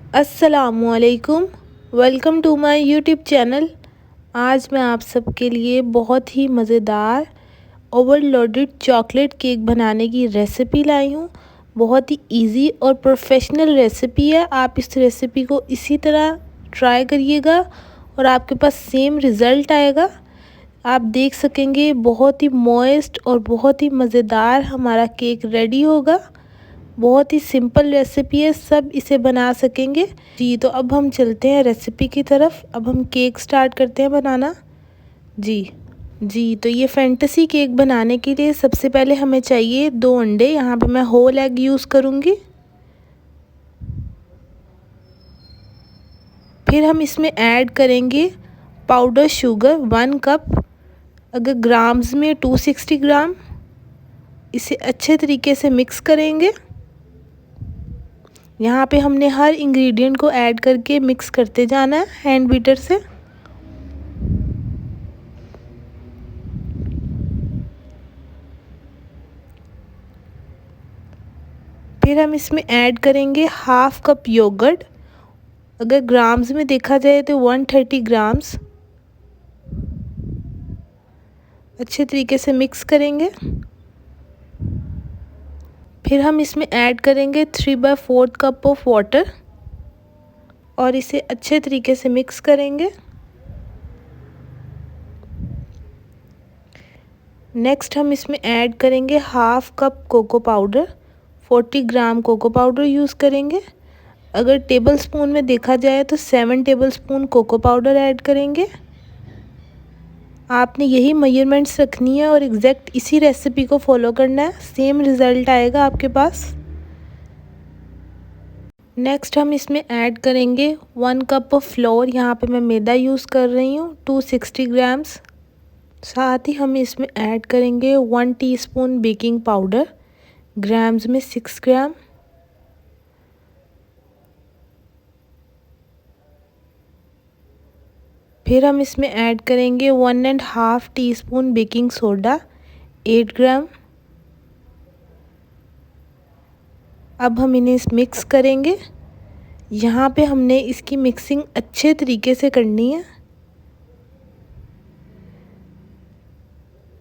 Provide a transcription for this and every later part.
अस्सलामुअलैकुम। Welcome to my YouTube channel. आज मैं आप सबके लिए बहुत ही मज़ेदार ओवरलोडेड चॉकलेट केक बनाने की रेसिपी लाई हूँ। बहुत ही इजी और प्रोफेशनल रेसिपी है। आप इस रेसिपी को इसी तरह ट्राई करिएगा और आपके पास सेम रिज़ल्ट आएगा। आप देख सकेंगे बहुत ही मॉइस्ट और बहुत ही मज़ेदार हमारा केक रेडी होगा। बहुत ही सिंपल रेसिपी है, सब इसे बना सकेंगे जी। तो अब हम चलते हैं रेसिपी की तरफ। अब हम केक स्टार्ट करते हैं बनाना जी। तो ये फैंटेसी केक बनाने के लिए सबसे पहले हमें चाहिए 2 अंडे। यहाँ पे मैं होल एग यूज़ करूँगी। फिर हम इसमें ऐड करेंगे पाउडर शुगर 1 कप, अगर ग्राम्स में 260 ग्राम। इसे अच्छे तरीके से मिक्स करेंगे। यहाँ पे हमने हर इंग्रेडिएंट को ऐड करके मिक्स करते जाना है हैंड बीटर से। फिर हम इसमें ऐड करेंगे हाफ कप योगर्ट, अगर ग्राम्स में देखा जाए तो 130 ग्राम्स। अच्छे तरीके से मिक्स करेंगे। फिर हम इसमें ऐड करेंगे 3/4 कप ऑफ वाटर और इसे अच्छे तरीके से मिक्स करेंगे। नेक्स्ट हम इसमें ऐड करेंगे half cup cocoa powder, 40 gram cocoa powder use करेंगे। अगर टेबल स्पून में देखा जाए तो 7 tablespoon cocoa powder add करेंगे। आपने यही मेजरमेंट्स रखनी है और एग्जैक्ट इसी रेसिपी को फॉलो करना है, सेम रिज़ल्ट आएगा आपके पास। नेक्स्ट हम इसमें ऐड करेंगे 1 कप ऑफ फ्लोर। यहाँ पे मैं मैदा यूज़ कर रही हूँ 260 ग्राम्स। साथ ही हम इसमें ऐड करेंगे 1 टीस्पून बेकिंग पाउडर, ग्राम्स में 6 ग्राम। फिर हम इसमें ऐड करेंगे 1.5 टीस्पून बेकिंग सोडा, 8 ग्राम। अब हम इन्हें मिक्स करेंगे। यहाँ पे हमने इसकी मिक्सिंग अच्छे तरीके से करनी है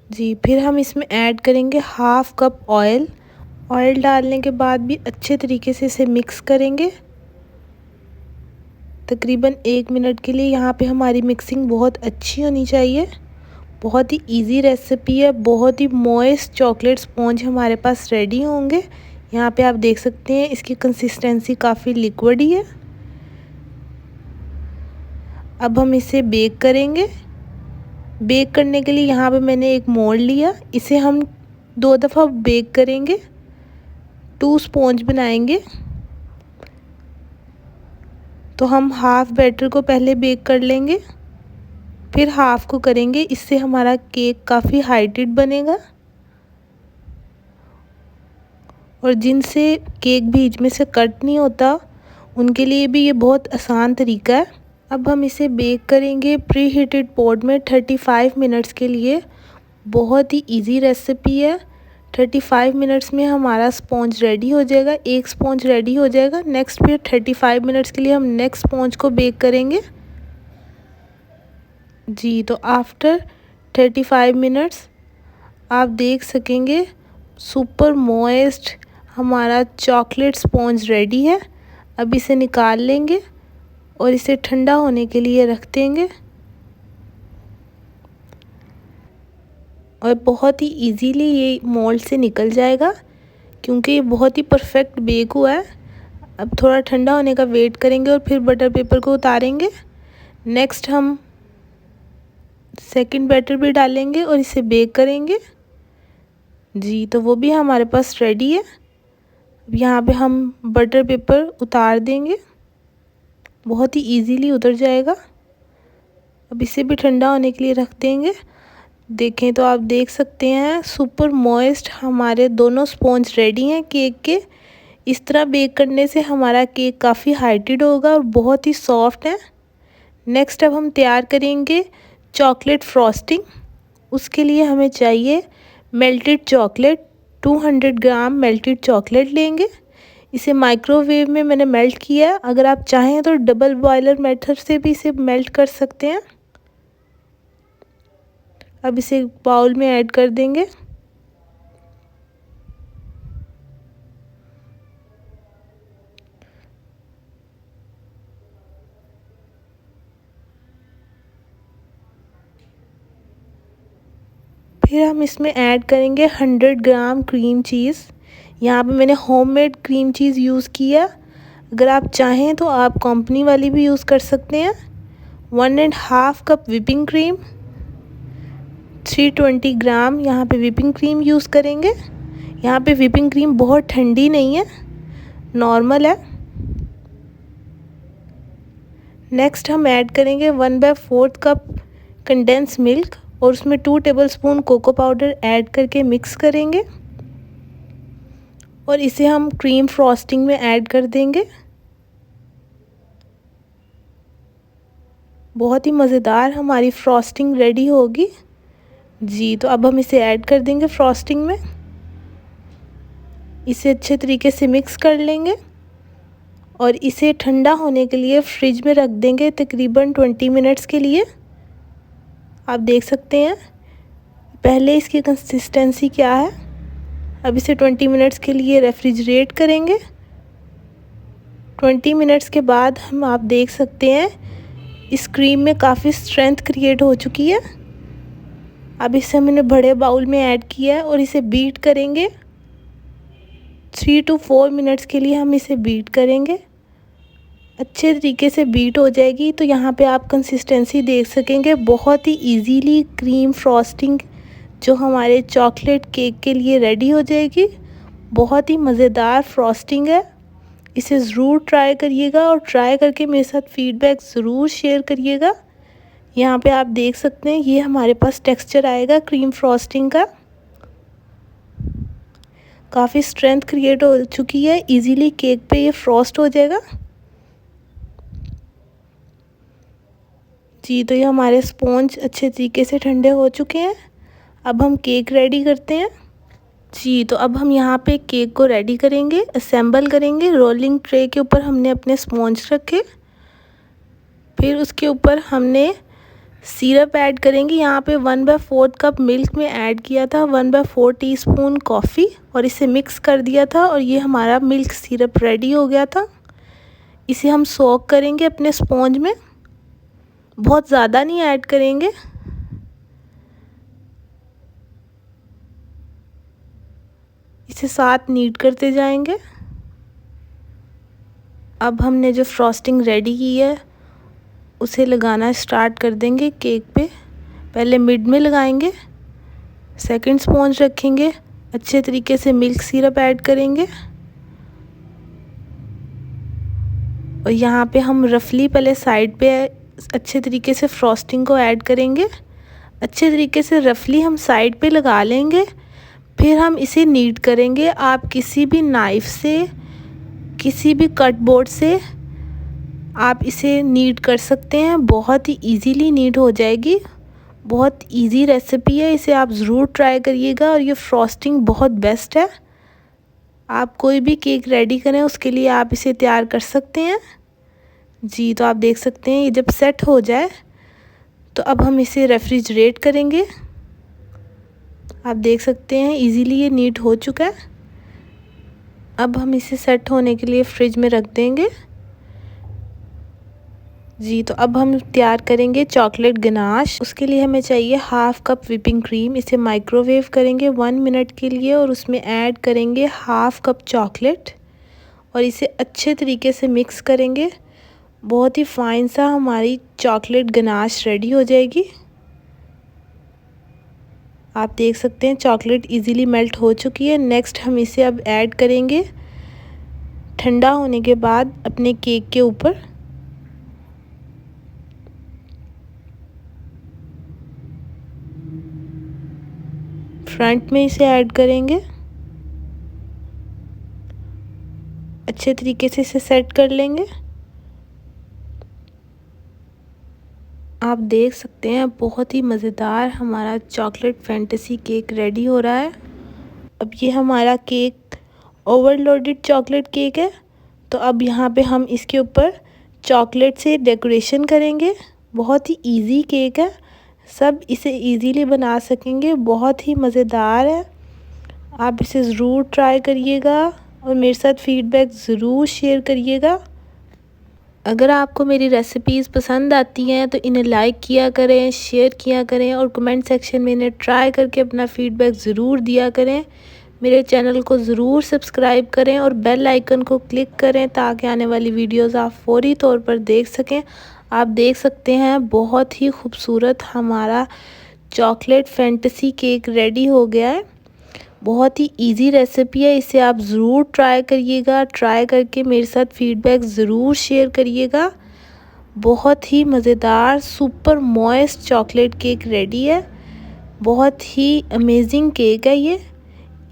जी। फिर हम इसमें ऐड करेंगे हाफ कप ऑयल। ऑयल डालने के बाद भी अच्छे तरीके से इसे मिक्स करेंगे तकरीबन 1 मिनट के लिए। यहाँ पे हमारी मिक्सिंग बहुत अच्छी होनी चाहिए। बहुत ही इजी रेसिपी है। बहुत ही मॉइस्ट चॉकलेट स्पॉन्ज हमारे पास रेडी होंगे। यहाँ पे आप देख सकते हैं इसकी कंसिस्टेंसी काफ़ी लिक्विड ही है। अब हम इसे बेक करेंगे। बेक करने के लिए यहाँ पे मैंने एक मोल्ड लिया, इसे हम 2 दफ़ा बेक करेंगे। 2 स्पॉन्ज बनाएंगे। तो हम हाफ़ बैटर को पहले बेक कर लेंगे, फिर हाफ़ को करेंगे। इससे हमारा केक काफ़ी हाइटेड बनेगा और जिनसे केक बीच में से कट नहीं होता उनके लिए भी ये बहुत आसान तरीका है। अब हम इसे बेक करेंगे प्री हीटेड पॉट में 35 मिनट्स के लिए। बहुत ही इजी रेसिपी है। 35 मिनट्स में हमारा स्पॉन्ज रेडी हो जाएगा। एक स्पॉन्ज रेडी हो जाएगा। नेक्स्ट फिर 35 मिनट्स के लिए हम नेक्स्ट स्पॉन्ज को बेक करेंगे जी। तो आफ्टर 35 मिनट्स आप देख सकेंगे सुपर मॉइस्ट हमारा चॉकलेट स्पॉन्ज रेडी है। अब इसे निकाल लेंगे और इसे ठंडा होने के लिए रख देंगे और बहुत ही इजीली ये मोल्ड से निकल जाएगा क्योंकि ये बहुत ही परफेक्ट बेक हुआ है। अब थोड़ा ठंडा होने का वेट करेंगे और फिर बटर पेपर को उतारेंगे। नेक्स्ट हम सेकंड बैटर भी डालेंगे और इसे बेक करेंगे जी। तो वो भी हमारे पास रेडी है। अब यहाँ पे हम बटर पेपर उतार देंगे, बहुत ही इजीली उतर जाएगा। अब इसे भी ठंडा होने के लिए रख देंगे। देखें तो आप देख सकते हैं सुपर मॉइस्ट हमारे दोनों स्पॉन्ज रेडी हैं केक के। इस तरह बेक करने से हमारा केक काफ़ी हाइटेड होगा और बहुत ही सॉफ्ट है। नेक्स्ट अब हम तैयार करेंगे चॉकलेट फ्रॉस्टिंग। उसके लिए हमें चाहिए मेल्टेड चॉकलेट, 200 ग्राम मेल्टेड चॉकलेट लेंगे। इसे माइक्रोवेव में मैंने मेल्ट किया है। अगर आप चाहें तो डबल बॉयलर मेथड से भी इसे मेल्ट कर सकते हैं। अब इसे बाउल में ऐड कर देंगे। फिर हम इसमें ऐड करेंगे 100 ग्राम क्रीम चीज़। यहाँ पे मैंने होममेड क्रीम चीज़ यूज़ किया। अगर आप चाहें तो आप कंपनी वाली भी यूज़ कर सकते हैं। 1.5 कप विपिंग क्रीम, 320 ग्राम यहाँ पे विपिंग क्रीम यूज़ करेंगे। यहाँ पे विपिंग क्रीम बहुत ठंडी नहीं है, नॉर्मल है। नेक्स्ट हम ऐड करेंगे 1/4 कप कंडेंस मिल्क और उसमें 2 टेबलस्पून कोको पाउडर ऐड करके मिक्स करेंगे और इसे हम क्रीम फ्रॉस्टिंग में ऐड कर देंगे। बहुत ही मज़ेदार हमारी फ्रॉस्टिंग रेडी होगी जी। तो अब हम इसे ऐड कर देंगे फ्रॉस्टिंग में। इसे अच्छे तरीके से मिक्स कर लेंगे और इसे ठंडा होने के लिए फ्रिज में रख देंगे तकरीबन 20 मिनट्स के लिए। आप देख सकते हैं पहले इसकी कंसिस्टेंसी क्या है। अब इसे 20 मिनट्स के लिए रेफ्रिजरेट करेंगे। 20 मिनट्स के बाद हम आप देख सकते हैं इस क्रीम में काफ़ी स्ट्रेंथ क्रिएट हो चुकी है। अब इसे मैंने बड़े बाउल में ऐड किया है और इसे बीट करेंगे। 3 to 4 मिनट्स के लिए हम इसे बीट करेंगे। अच्छे तरीके से बीट हो जाएगी तो यहाँ पे आप कंसिस्टेंसी देख सकेंगे। बहुत ही इजीली क्रीम फ्रॉस्टिंग जो हमारे चॉकलेट केक के लिए रेडी हो जाएगी। बहुत ही मज़ेदार फ्रॉस्टिंग है। इसे ज़रूर ट्राई करिएगा और ट्राई करके मेरे साथ फीडबैक ज़रूर शेयर करिएगा। यहाँ पे आप देख सकते हैं ये हमारे पास टेक्सचर आएगा क्रीम फ्रॉस्टिंग का। काफ़ी स्ट्रेंथ क्रिएट हो चुकी है। इजीली केक पे ये फ्रॉस्ट हो जाएगा जी। तो ये हमारे स्पॉन्ज अच्छे तरीके से ठंडे हो चुके हैं। अब हम केक रेडी करते हैं जी। तो अब हम यहाँ पे केक को रेडी करेंगे, असेंबल करेंगे। रोलिंग ट्रे के ऊपर हमने अपने स्पॉन्ज रखे, फिर उसके ऊपर हमने सिरप ऐड करेंगे। यहाँ पे 1/4 कप मिल्क में ऐड किया था, 1/4 टीस्पून कॉफ़ी और इसे मिक्स कर दिया था और ये हमारा मिल्क सिरप रेडी हो गया था। इसे हम सोक करेंगे अपने स्पॉन्ज में, बहुत ज़्यादा नहीं ऐड करेंगे। इसे साथ नीट करते जाएंगे। अब हमने जो फ्रॉस्टिंग रेडी की है उसे लगाना स्टार्ट कर देंगे केक पे। पहले मिड में लगाएंगे, सेकंड स्पॉन्ज रखेंगे, अच्छे तरीके से मिल्क सिरप ऐड करेंगे और यहाँ पे हम रफली पहले साइड पे अच्छे तरीके से फ्रॉस्टिंग को ऐड करेंगे। अच्छे तरीके से रफली हम साइड पे लगा लेंगे, फिर हम इसे नीट करेंगे। आप किसी भी नाइफ़ से, किसी भी कट बोर्ड से आप इसे नीट कर सकते हैं। बहुत ही इजीली नीट हो जाएगी। बहुत इजी रेसिपी है, इसे आप ज़रूर ट्राई करिएगा और ये फ्रॉस्टिंग बहुत बेस्ट है। आप कोई भी केक रेडी करें उसके लिए आप इसे तैयार कर सकते हैं जी। तो आप देख सकते हैं ये जब सेट हो जाए तो अब हम इसे रेफ्रिजरेट करेंगे। आप देख सकते हैं इजीली ये नीट हो चुका है। अब हम इसे सेट होने के लिए फ्रिज में रख देंगे जी। तो अब हम तैयार करेंगे चॉकलेट गनाश। उसके लिए हमें चाहिए 1/2 कप विपिंग क्रीम। इसे माइक्रोवेव करेंगे 1 मिनट के लिए और उसमें ऐड करेंगे 1/2 कप चॉकलेट और इसे अच्छे तरीके से मिक्स करेंगे। बहुत ही फाइन सा हमारी चॉकलेट गनाश रेडी हो जाएगी। आप देख सकते हैं चॉकलेट इजीली मेल्ट हो चुकी है। नेक्स्ट हम इसे अब ऐड करेंगे ठंडा होने के बाद अपने केक के ऊपर। फ्रंट में इसे ऐड करेंगे, अच्छे तरीके से इसे सेट कर लेंगे। आप देख सकते हैं बहुत ही मज़ेदार हमारा चॉकलेट फैंटेसी केक रेडी हो रहा है। अब ये हमारा केक ओवरलोडेड चॉकलेट केक है। तो अब यहाँ पे हम इसके ऊपर चॉकलेट से डेकोरेशन करेंगे। बहुत ही इजी केक है, सब इसे इजीली बना सकेंगे, बहुत ही मज़ेदार है। आप इसे ज़रूर ट्राई करिएगा और मेरे साथ फीडबैक ज़रूर शेयर करिएगा। अगर आपको मेरी रेसिपीज़ पसंद आती हैं तो इन्हें लाइक किया करें, शेयर किया करें और कमेंट सेक्शन में इन्हें ट्राई करके अपना फीडबैक ज़रूर दिया करें। मेरे चैनल को ज़रूर सब्सक्राइब करें और बेल आइकन को क्लिक करें ताकि आने वाली वीडियोस आप फौरी तौर पर देख सकें। आप देख सकते हैं बहुत ही खूबसूरत हमारा चॉकलेट फैंटेसी केक रेडी हो गया है। बहुत ही इजी रेसिपी है, इसे आप ज़रूर ट्राई करिएगा। ट्राई करके मेरे साथ फीडबैक ज़रूर शेयर करिएगा। बहुत ही मज़ेदार super moist chocolate cake ready है। बहुत ही अमेजिंग केक है ये,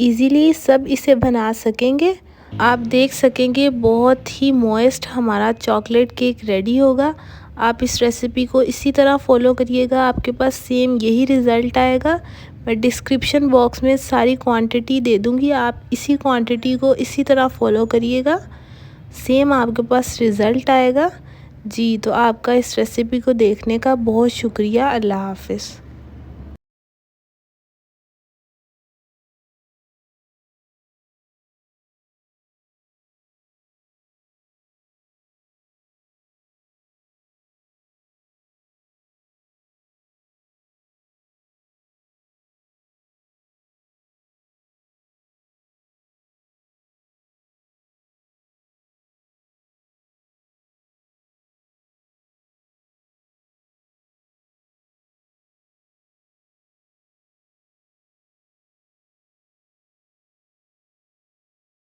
इजीली सब इसे बना सकेंगे। आप देख सकेंगे बहुत ही मॉइस्ट हमारा चॉकलेट केक रेडी होगा। आप इस रेसिपी को इसी तरह फॉलो करिएगा, आपके पास सेम यही रिज़ल्ट आएगा। मैं डिस्क्रिप्शन बॉक्स में सारी क्वांटिटी दे दूंगी, आप इसी क्वांटिटी को इसी तरह फॉलो करिएगा, सेम आपके पास रिज़ल्ट आएगा। जी तो आपका इस रेसिपी को देखने का बहुत शुक्रिया। अल्लाह हाफ़िज़।